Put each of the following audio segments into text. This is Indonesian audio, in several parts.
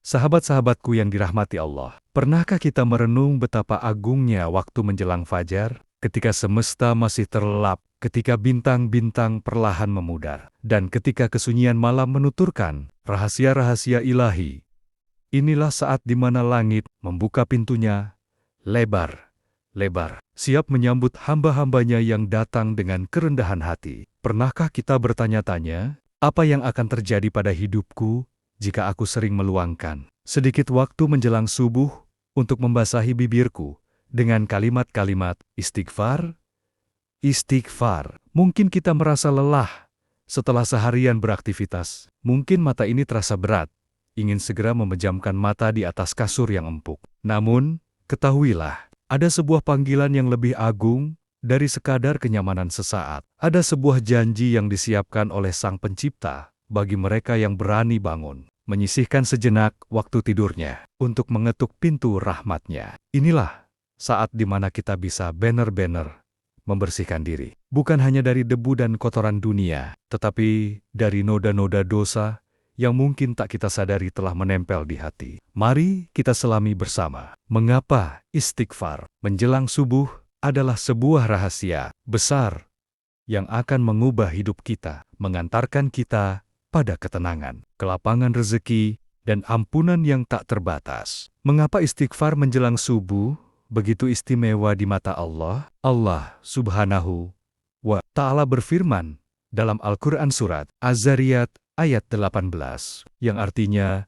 Sahabat-sahabatku yang dirahmati Allah, pernahkah kita merenung betapa agungnya waktu menjelang fajar, ketika semesta masih terlelap, ketika bintang-bintang perlahan memudar, dan ketika kesunyian malam menuturkan rahasia-rahasia ilahi? Inilah saat di mana langit membuka pintunya lebar, lebar, siap menyambut hamba-hambanya yang datang dengan kerendahan hati. Pernahkah kita bertanya-tanya, apa yang akan terjadi pada hidupku jika aku sering meluangkan sedikit waktu menjelang subuh untuk membasahi bibirku dengan kalimat-kalimat istighfar? Istighfar. Mungkin kita merasa lelah setelah seharian beraktivitas. Mungkin mata ini terasa berat, ingin segera memejamkan mata di atas kasur yang empuk. Namun, ketahuilah, ada sebuah panggilan yang lebih agung dari sekadar kenyamanan sesaat. Ada sebuah janji yang disiapkan oleh Sang Pencipta bagi mereka yang berani bangun, menyisihkan sejenak waktu tidurnya untuk mengetuk pintu rahmat-Nya. Inilah saat di mana kita bisa benar-benar membersihkan diri. Bukan hanya dari debu dan kotoran dunia, tetapi dari noda-noda dosa yang mungkin tak kita sadari telah menempel di hati. Mari kita selami bersama. Mengapa istighfar menjelang subuh adalah sebuah rahasia besar yang akan mengubah hidup kita, mengantarkan kita pada ketenangan, kelapangan rezeki, dan ampunan yang tak terbatas. Mengapa istighfar menjelang subuh begitu istimewa di mata Allah? Allah Subhanahu wa Ta'ala berfirman dalam Al-Quran Surat Az-Zariyat ayat 18, yang artinya,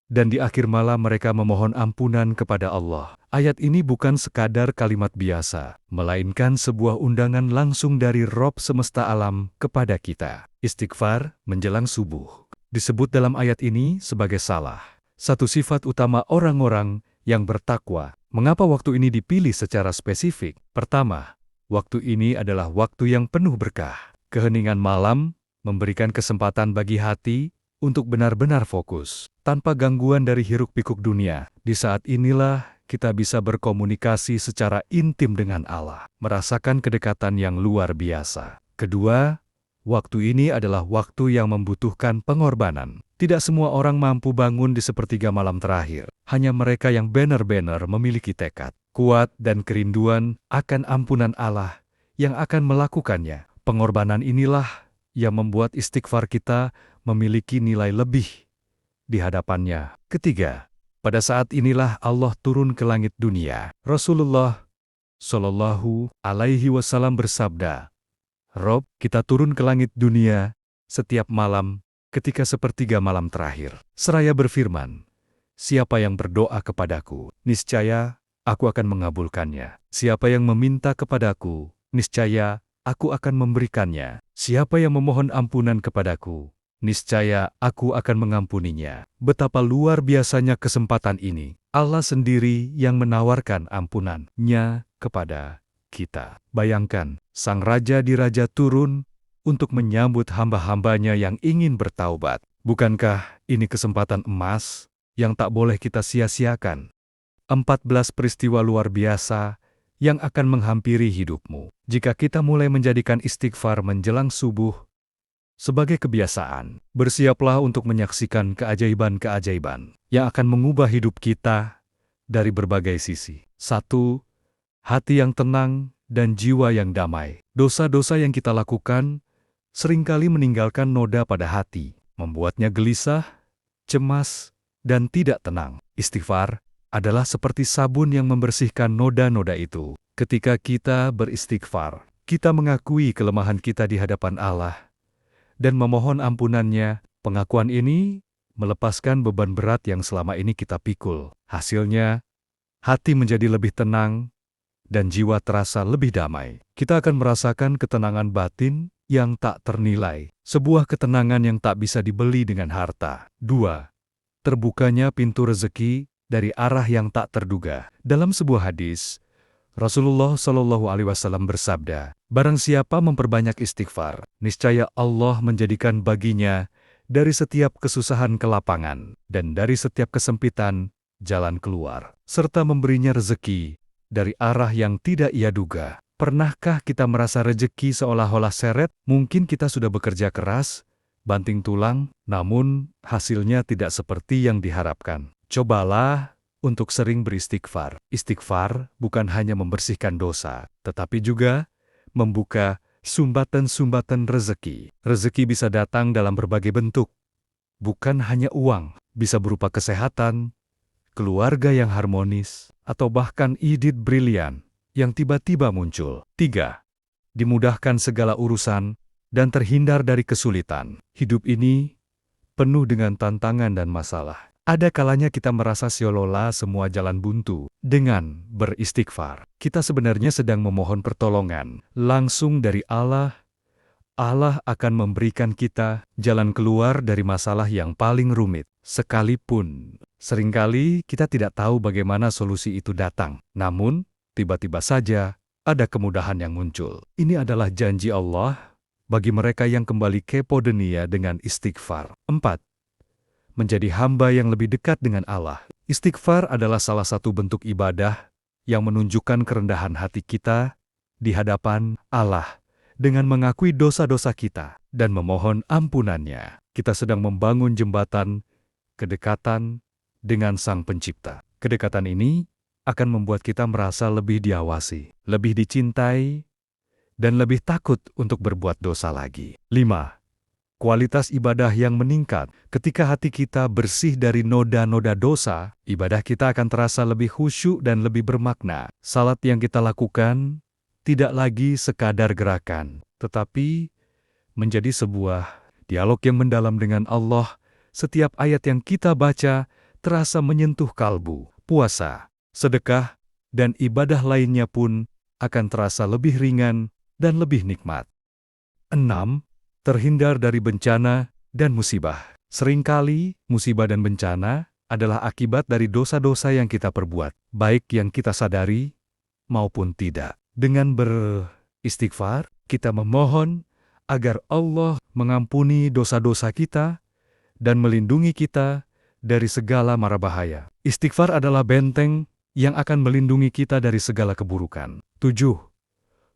dan di akhir malam mereka memohon ampunan kepada Allah. Ayat ini bukan sekadar kalimat biasa, melainkan sebuah undangan langsung dari Rob semesta alam kepada kita. Istighfar menjelang subuh disebut dalam ayat ini sebagai salah satu sifat utama orang-orang yang bertakwa. Mengapa waktu ini dipilih secara spesifik? Pertama, waktu ini adalah waktu yang penuh berkah. Keheningan malam memberikan kesempatan bagi hati untuk benar-benar fokus, tanpa gangguan dari hiruk-pikuk dunia. Di saat inilah kita bisa berkomunikasi secara intim dengan Allah, merasakan kedekatan yang luar biasa. Kedua, waktu ini adalah waktu yang membutuhkan pengorbanan. Tidak semua orang mampu bangun di sepertiga malam terakhir. Hanya mereka yang benar-benar memiliki tekad kuat dan kerinduan akan ampunan Allah yang akan melakukannya. Pengorbanan inilah yang membuat istighfar kita memiliki nilai lebih di hadapannya. Ketiga, pada saat inilah Allah turun ke langit dunia. Rasulullah Shallallahu Alaihi Wasallam bersabda, "Rob, kita turun ke langit dunia setiap malam ketika sepertiga malam terakhir. Seraya berfirman, siapa yang berdoa kepadaku, niscaya aku akan mengabulkannya. Siapa yang meminta kepadaku, niscaya aku akan memberikannya. Siapa yang memohon ampunan kepadaku, niscaya aku akan mengampuninya." Betapa luar biasanya kesempatan ini. Allah sendiri yang menawarkan ampunan-Nya kepada kita. Bayangkan, Sang Raja di Raja turun untuk menyambut hamba-hambanya yang ingin bertaubat. Bukankah ini kesempatan emas yang tak boleh kita sia-siakan? 14 peristiwa luar biasa yang akan menghampiri hidupmu. Jika kita mulai menjadikan istighfar menjelang subuh sebagai kebiasaan, bersiaplah untuk menyaksikan keajaiban-keajaiban yang akan mengubah hidup kita dari berbagai sisi. 1. Hati yang tenang dan jiwa yang damai. Dosa-dosa yang kita lakukan seringkali meninggalkan noda pada hati, membuatnya gelisah, cemas, dan tidak tenang. Istighfar adalah seperti sabun yang membersihkan noda-noda itu. Ketika kita beristighfar, kita mengakui kelemahan kita di hadapan Allah dan memohon ampunan-Nya. Pengakuan ini melepaskan beban berat yang selama ini kita pikul. Hasilnya, hati menjadi lebih tenang dan jiwa terasa lebih damai. Kita akan merasakan ketenangan batin yang tak ternilai, sebuah ketenangan yang tak bisa dibeli dengan harta. 2. Terbukanya pintu rezeki dari arah yang tak terduga. Dalam sebuah hadis, Rasulullah Shallallahu Alaihi Wasallam bersabda, "Barang siapa memperbanyak istighfar, niscaya Allah menjadikan baginya dari setiap kesusahan kelapangan, dan dari setiap kesempitan jalan keluar, serta memberinya rezeki dari arah yang tidak ia duga." Pernahkah kita merasa rezeki seolah-olah seret? Mungkin kita sudah bekerja keras, banting tulang, namun hasilnya tidak seperti yang diharapkan. Cobalah untuk sering beristighfar. Istighfar bukan hanya membersihkan dosa, tetapi juga membuka sumbatan-sumbatan rezeki. Rezeki bisa datang dalam berbagai bentuk, bukan hanya uang, bisa berupa kesehatan, keluarga yang harmonis, atau bahkan ide brilian yang tiba-tiba muncul. 3. Dimudahkan segala urusan dan terhindar dari kesulitan. Hidup ini penuh dengan tantangan dan masalah. Ada kalanya kita merasa seolah-olah semua jalan buntu. Dengan beristighfar, kita sebenarnya sedang memohon pertolongan langsung dari Allah. Allah akan memberikan kita jalan keluar dari masalah yang paling rumit. Sekalipun seringkali kita tidak tahu bagaimana solusi itu datang. Namun, tiba-tiba saja ada kemudahan yang muncul. Ini adalah janji Allah bagi mereka yang kembali kepo dunia dengan istighfar. 4. Menjadi hamba yang lebih dekat dengan Allah. Istighfar adalah salah satu bentuk ibadah yang menunjukkan kerendahan hati kita di hadapan Allah. Dengan mengakui dosa-dosa kita dan memohon ampunannya, kita sedang membangun jembatan kedekatan dengan Sang Pencipta. Kedekatan ini akan membuat kita merasa lebih diawasi, lebih dicintai, dan lebih takut untuk berbuat dosa lagi. 5. Kualitas ibadah yang meningkat. Ketika hati kita bersih dari noda-noda dosa, ibadah kita akan terasa lebih khusyuk dan lebih bermakna. Salat yang kita lakukan tidak lagi sekadar gerakan, tetapi menjadi sebuah dialog yang mendalam dengan Allah. Setiap ayat yang kita baca terasa menyentuh kalbu. Puasa, sedekah, dan ibadah lainnya pun akan terasa lebih ringan dan lebih nikmat. 6. Terhindar dari bencana dan musibah. Seringkali, musibah dan bencana adalah akibat dari dosa-dosa yang kita perbuat, baik yang kita sadari maupun tidak. Dengan beristighfar, kita memohon agar Allah mengampuni dosa-dosa kita dan melindungi kita dari segala mara bahaya. Istighfar adalah benteng yang akan melindungi kita dari segala keburukan. 7.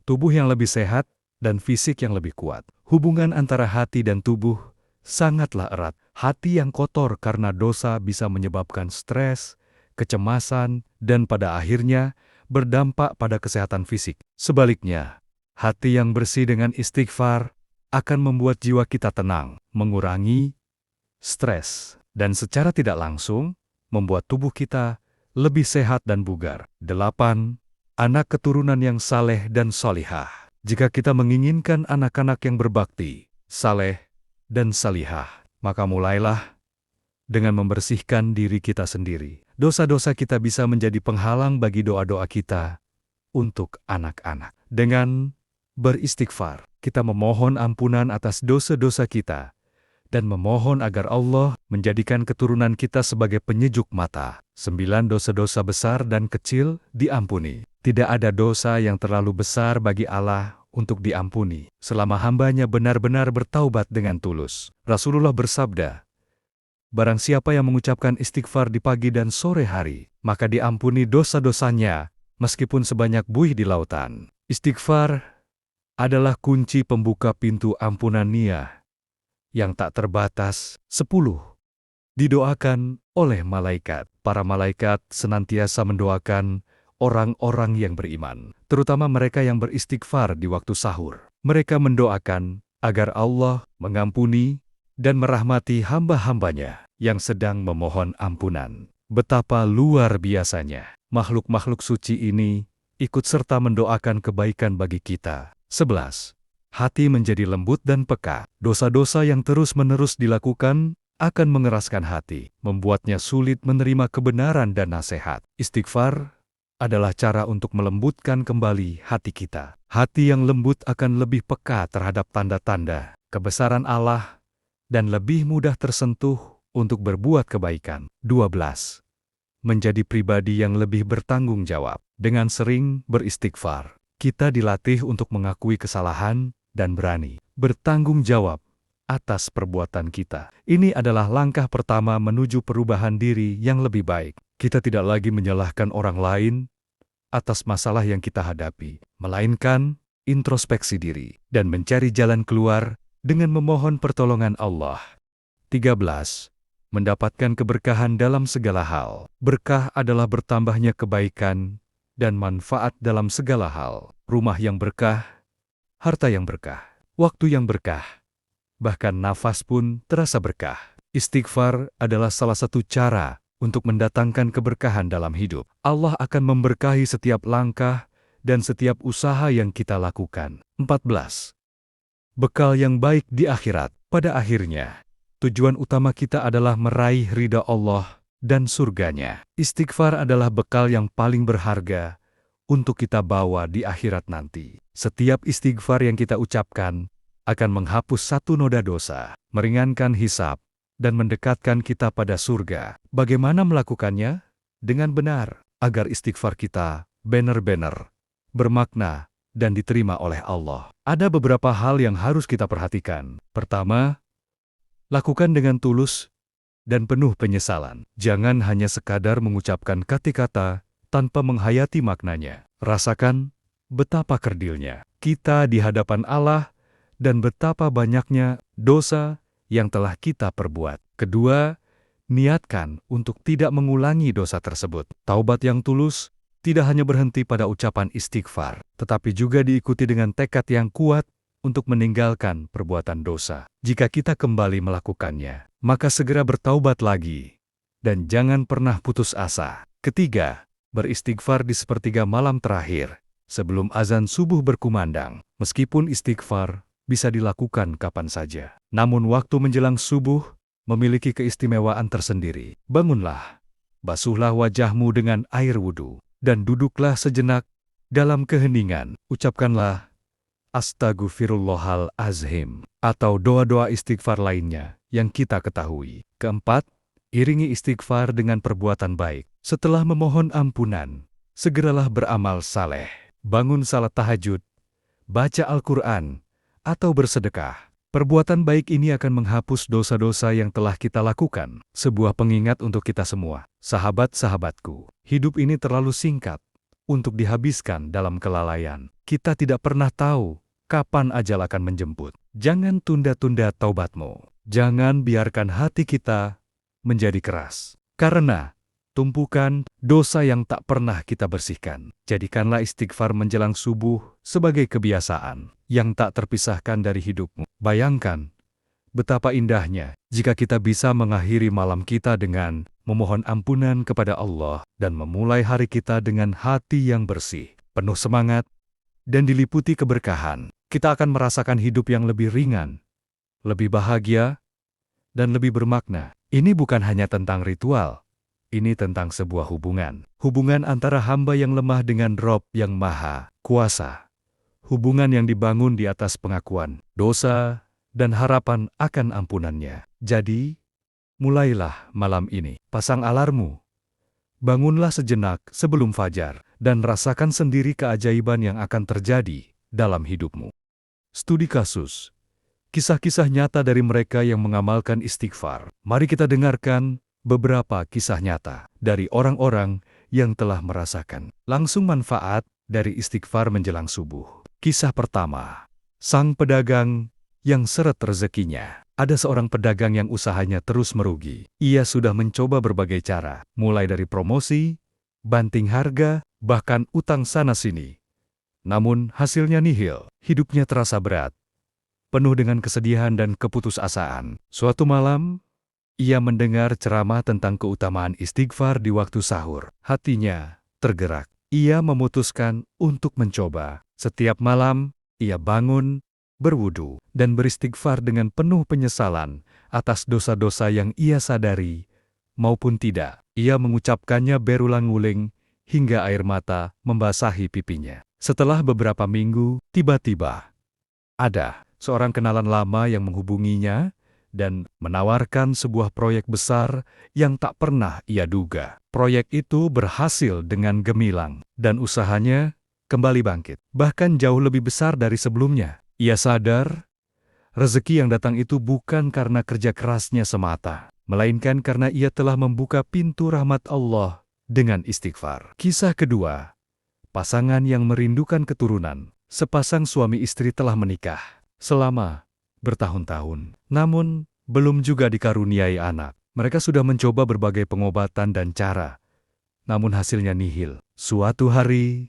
Tubuh yang lebih sehat dan fisik yang lebih kuat. Hubungan antara hati dan tubuh sangatlah erat. Hati yang kotor karena dosa bisa menyebabkan stres, kecemasan, dan pada akhirnya berdampak pada kesehatan fisik. Sebaliknya, hati yang bersih dengan istighfar akan membuat jiwa kita tenang, mengurangi stres, dan secara tidak langsung membuat tubuh kita lebih sehat dan bugar. 8. Anak keturunan yang saleh dan solihah. Jika kita menginginkan anak-anak yang berbakti, saleh, dan salihah, maka mulailah dengan membersihkan diri kita sendiri. Dosa-dosa kita bisa menjadi penghalang bagi doa-doa kita untuk anak-anak. Dengan beristighfar, kita memohon ampunan atas dosa-dosa kita dan memohon agar Allah menjadikan keturunan kita sebagai penyejuk mata. 9. Dosa-dosa besar dan kecil diampuni. Tidak ada dosa yang terlalu besar bagi Allah untuk diampuni, selama hambanya benar-benar bertaubat dengan tulus. Rasulullah bersabda, barang siapa yang mengucapkan istighfar di pagi dan sore hari, maka diampuni dosa-dosanya, meskipun sebanyak buih di lautan. Istighfar adalah kunci pembuka pintu ampunan nia yang tak terbatas. 10. Didoakan oleh malaikat. Para malaikat senantiasa mendoakan orang-orang yang beriman, terutama mereka yang beristighfar di waktu sahur. Mereka mendoakan agar Allah mengampuni dan merahmati hamba-hambanya yang sedang memohon ampunan. Betapa luar biasanya makhluk-makhluk suci ini ikut serta mendoakan kebaikan bagi kita. 11. Hati menjadi lembut dan peka. Dosa-dosa yang terus-menerus dilakukan akan mengeraskan hati, membuatnya sulit menerima kebenaran dan nasihat. Istighfar adalah cara untuk melembutkan kembali hati kita. Hati yang lembut akan lebih peka terhadap tanda-tanda kebesaran Allah dan lebih mudah tersentuh untuk berbuat kebaikan. 12. Menjadi pribadi yang lebih bertanggung jawab. Dengan sering beristighfar, kita dilatih untuk mengakui kesalahan dan berani bertanggung jawab atas perbuatan kita. Ini adalah langkah pertama menuju perubahan diri yang lebih baik. Kita tidak lagi menyalahkan orang lain atas masalah yang kita hadapi, melainkan introspeksi diri dan mencari jalan keluar dengan memohon pertolongan Allah. 13. mendapatkan keberkahan dalam segala hal. Berkah adalah bertambahnya kebaikan dan manfaat dalam segala hal. Rumah yang berkah, harta yang berkah, waktu yang berkah, bahkan nafas pun terasa berkah. Istighfar adalah salah satu cara untuk mendatangkan keberkahan dalam hidup. Allah akan memberkahi setiap langkah dan setiap usaha yang kita lakukan. 14. Bekal yang baik di akhirat. Pada akhirnya, tujuan utama kita adalah meraih ridha Allah dan surganya. Istighfar adalah bekal yang paling berharga untuk kita bawa di akhirat nanti. Setiap istighfar yang kita ucapkan akan menghapus satu noda dosa, meringankan hisab, dan mendekatkan kita pada surga. Bagaimana melakukannya? Dengan benar, agar istighfar kita benar-benar bermakna dan diterima oleh Allah. Ada beberapa hal yang harus kita perhatikan. Pertama, lakukan dengan tulus dan penuh penyesalan. Jangan hanya sekadar mengucapkan kata-kata tanpa menghayati maknanya. Rasakan betapa kerdilnya kita di hadapan Allah dan betapa banyaknya dosa yang telah kita perbuat. Kedua, niatkan untuk tidak mengulangi dosa tersebut. Taubat yang tulus tidak hanya berhenti pada ucapan istighfar, tetapi juga diikuti dengan tekad yang kuat untuk meninggalkan perbuatan dosa. Jika kita kembali melakukannya, maka segera bertaubat lagi, dan jangan pernah putus asa. Ketiga, beristighfar di sepertiga malam terakhir, sebelum azan subuh berkumandang. Meskipun istighfar bisa dilakukan kapan saja, namun waktu menjelang subuh memiliki keistimewaan tersendiri. Bangunlah, basuhlah wajahmu dengan air wudhu, dan duduklah sejenak dalam keheningan. Ucapkanlah Astaghfirullahalazim atau doa-doa istighfar lainnya yang kita ketahui. Keempat, iringi istighfar dengan perbuatan baik. Setelah memohon ampunan, segeralah beramal saleh. Bangun salat tahajud, baca Al-Quran, atau bersedekah. Perbuatan baik ini akan menghapus dosa-dosa yang telah kita lakukan. Sebuah pengingat untuk kita semua. Sahabat-sahabatku, hidup ini terlalu singkat untuk dihabiskan dalam kelalaian. Kita tidak pernah tahu kapan ajal akan menjemput. Jangan tunda-tunda taubatmu. Jangan biarkan hati kita menjadi keras karena tumpukan dosa yang tak pernah kita bersihkan. Jadikanlah istighfar menjelang subuh sebagai kebiasaan yang tak terpisahkan dari hidupmu. Bayangkan betapa indahnya jika kita bisa mengakhiri malam kita dengan memohon ampunan kepada Allah dan memulai hari kita dengan hati yang bersih, penuh semangat, dan diliputi keberkahan. Kita akan merasakan hidup yang lebih ringan, lebih bahagia, dan lebih bermakna. Ini bukan hanya tentang ritual, ini tentang sebuah hubungan. Hubungan antara hamba yang lemah dengan Rob yang Maha Kuasa. Hubungan yang dibangun di atas pengakuan dosa dan harapan akan ampunannya. Jadi, mulailah malam ini. Pasang alarmmu. Bangunlah sejenak sebelum fajar dan rasakan sendiri keajaiban yang akan terjadi dalam hidupmu. Studi kasus. Kisah-kisah nyata dari mereka yang mengamalkan istighfar. Mari kita dengarkan beberapa kisah nyata dari orang-orang yang telah merasakan langsung manfaat dari istighfar menjelang subuh. Kisah pertama, sang pedagang yang seret rezekinya. Ada seorang pedagang yang usahanya terus merugi. Ia sudah mencoba berbagai cara, mulai dari promosi, banting harga, bahkan utang sana-sini. Namun hasilnya nihil. Hidupnya terasa berat, penuh dengan kesedihan dan keputusasaan. Suatu malam, ia mendengar ceramah tentang keutamaan istighfar di waktu sahur. Hatinya tergerak. Ia memutuskan untuk mencoba. Setiap malam, ia bangun, berwudu, dan beristighfar dengan penuh penyesalan atas dosa-dosa yang ia sadari maupun tidak. Ia mengucapkannya berulang-ulang hingga air mata membasahi pipinya. Setelah beberapa minggu, tiba-tiba ada seorang kenalan lama yang menghubunginya dan menawarkan sebuah proyek besar yang tak pernah ia duga. Proyek itu berhasil dengan gemilang dan usahanya kembali bangkit, bahkan jauh lebih besar dari sebelumnya. Ia sadar, rezeki yang datang itu bukan karena kerja kerasnya semata, melainkan karena ia telah membuka pintu rahmat Allah dengan istighfar. Kisah kedua, pasangan yang merindukan keturunan. Sepasang suami istri telah menikah selama bertahun-tahun, namun belum juga dikaruniai anak. Mereka sudah mencoba berbagai pengobatan dan cara, namun hasilnya nihil. Suatu hari,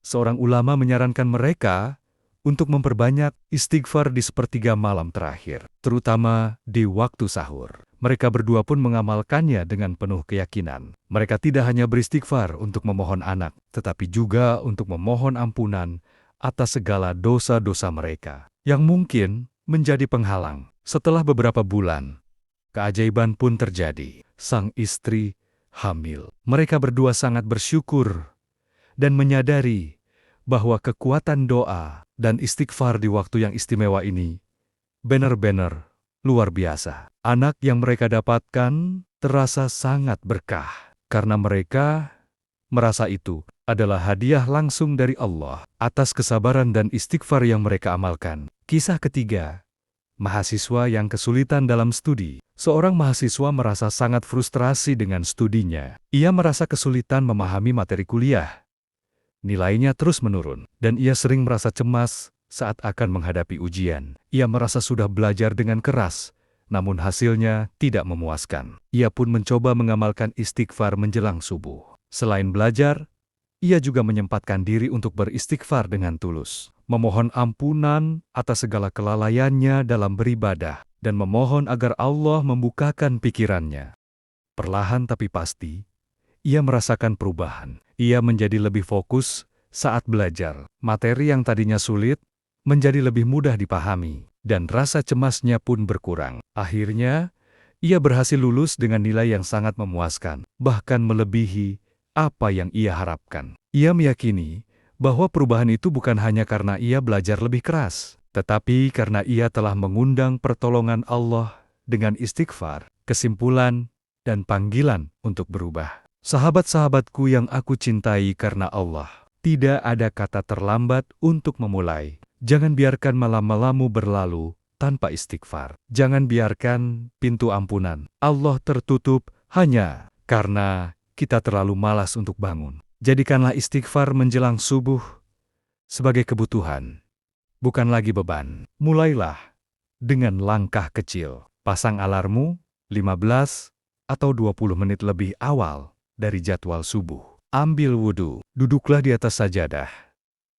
seorang ulama menyarankan mereka untuk memperbanyak istighfar di sepertiga malam terakhir, terutama di waktu sahur. Mereka berdua pun mengamalkannya dengan penuh keyakinan. Mereka tidak hanya beristighfar untuk memohon anak, tetapi juga untuk memohon ampunan atas segala dosa-dosa mereka yang mungkin menjadi penghalang. Setelah beberapa bulan, keajaiban pun terjadi. Sang istri hamil. Mereka berdua sangat bersyukur dan menyadari bahwa kekuatan doa dan istighfar di waktu yang istimewa ini benar-benar luar biasa. Anak yang mereka dapatkan terasa sangat berkah karena mereka merasa itu adalah hadiah langsung dari Allah atas kesabaran dan istighfar yang mereka amalkan. Kisah ketiga, mahasiswa yang kesulitan dalam studi. Seorang mahasiswa merasa sangat frustrasi dengan studinya. Ia merasa kesulitan memahami materi kuliah. Nilainya terus menurun, dan ia sering merasa cemas saat akan menghadapi ujian. Ia merasa sudah belajar dengan keras, namun hasilnya tidak memuaskan. Ia pun mencoba mengamalkan istighfar menjelang subuh. Selain belajar, ia juga menyempatkan diri untuk beristighfar dengan tulus, memohon ampunan atas segala kelalaiannya dalam beribadah, dan memohon agar Allah membukakan pikirannya. Perlahan tapi pasti, ia merasakan perubahan. Ia menjadi lebih fokus saat belajar. Materi yang tadinya sulit menjadi lebih mudah dipahami, dan rasa cemasnya pun berkurang. Akhirnya, ia berhasil lulus dengan nilai yang sangat memuaskan, bahkan melebihi apa yang ia harapkan. Ia meyakini bahwa perubahan itu bukan hanya karena ia belajar lebih keras, tetapi karena ia telah mengundang pertolongan Allah dengan istighfar, kesimpulan, dan panggilan untuk berubah. Sahabat-sahabatku yang aku cintai karena Allah, tidak ada kata terlambat untuk memulai. Jangan biarkan malam-malammu berlalu tanpa istighfar. Jangan biarkan pintu ampunan Allah tertutup hanya karena kita terlalu malas untuk bangun. Jadikanlah istighfar menjelang subuh sebagai kebutuhan, bukan lagi beban. Mulailah dengan langkah kecil. Pasang alarmmu 15 atau 20 menit lebih awal dari jadwal subuh. Ambil wudhu, duduklah di atas sajadah,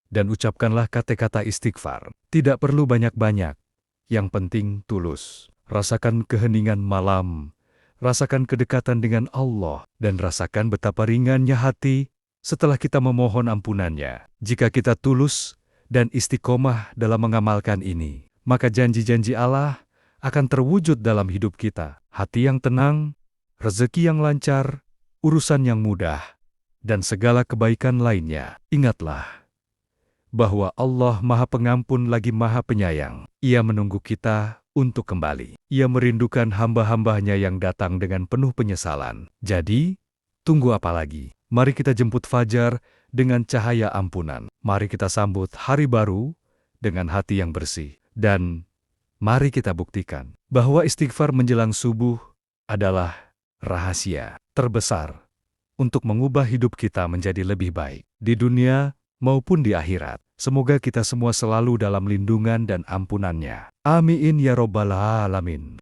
dan ucapkanlah kata-kata istighfar. Tidak perlu banyak-banyak, yang penting tulus. Rasakan keheningan malam, rasakan kedekatan dengan Allah, dan rasakan betapa ringannya hati setelah kita memohon ampunannya. Jika kita tulus dan istiqomah dalam mengamalkan ini, maka janji-janji Allah akan terwujud dalam hidup kita. Hati yang tenang, rezeki yang lancar, urusan yang mudah, dan segala kebaikan lainnya. Ingatlah bahwa Allah Maha Pengampun lagi Maha Penyayang. Ia menunggu kita untuk kembali. Ia merindukan hamba-hambanya yang datang dengan penuh penyesalan. Jadi, tunggu apa lagi? Mari kita jemput fajar dengan cahaya ampunan. Mari kita sambut hari baru dengan hati yang bersih. Dan mari kita buktikan bahwa istighfar menjelang subuh adalah rahasia terbesar untuk mengubah hidup kita menjadi lebih baik di dunia maupun di akhirat. Semoga kita semua selalu dalam lindungan dan ampunan-Nya. Amin ya Rabbal Alamin.